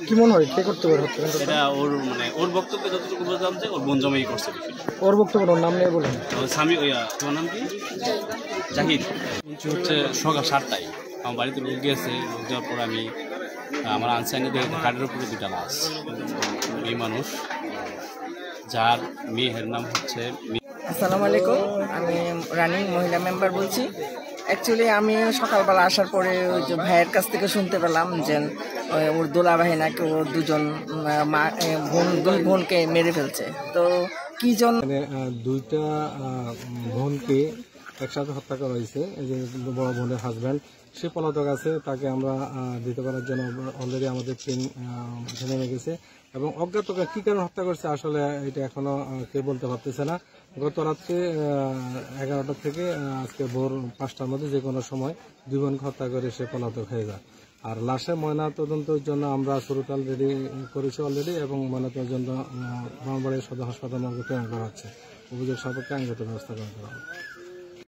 কি মনে হয় কে করতে পারে? এটা ওর মানে ওর বক্তব্যে যতটুকু বুঝলাম যে ওর বোন জমাই করছে। ওর বক্তব্য ওর নাম নিয়ে বলেন। স্বামী তোমার নাম কি? জাহিদ। হচ্ছে সকাল 7টায় আমার বাড়িতে লোক গিয়েছে। লোক যাওয়ার পর আমি আমার আনসাইনে দেখে কাঠের উপরে 2টা লাশ। মেয়ে মানুষ, যার মেয়ের নাম হচ্ছে। আসসালামু আলাইকুম, আমি রানিং মহিলা মেম্বার বলছি। অ্যাকচুয়ালি আমি সকালবেলা আসার পরে ওই যে ভাইয়ের কাছ থেকে শুনতে পেলাম যে ওর দোলা ভাই নাকি ওর দুজন দুই বোনকে মেরে ফেলছে। তো কি জন 2টা বোনকে একসাথে হত্যা করা হয়েছে। এই যে বড় বোনের হাজব্যান্ড সে পলাতক আছে, তাকে আমরা দিতে পারার জন্য অলরেডি আমাদের টিম নেমে গেছে। এবং অজ্ঞাত কি কারণে হত্যা করছে আসলে এটা এখনো কেউ বলতে পারতেছে না। গত রাত্রে 11টা থেকে আজকে ভোর 5টার মধ্যে যে কোনো সময় 2 বোনকে হত্যা করে সে পলাতক হয়ে যায়। আর লাশের ময়না তদন্তের জন্য আমরা সুরতাল রেডি করেছি অলরেডি, এবং ময়নাতদন্তের জন্য ব্রাহ্মণবাড়িয়া সদর হাসপাতাল প্রেরণ করা হচ্ছে। অভিযোগ সাপেক্ষে আইনগত ব্যবস্থা গ্রহণ করা হবে।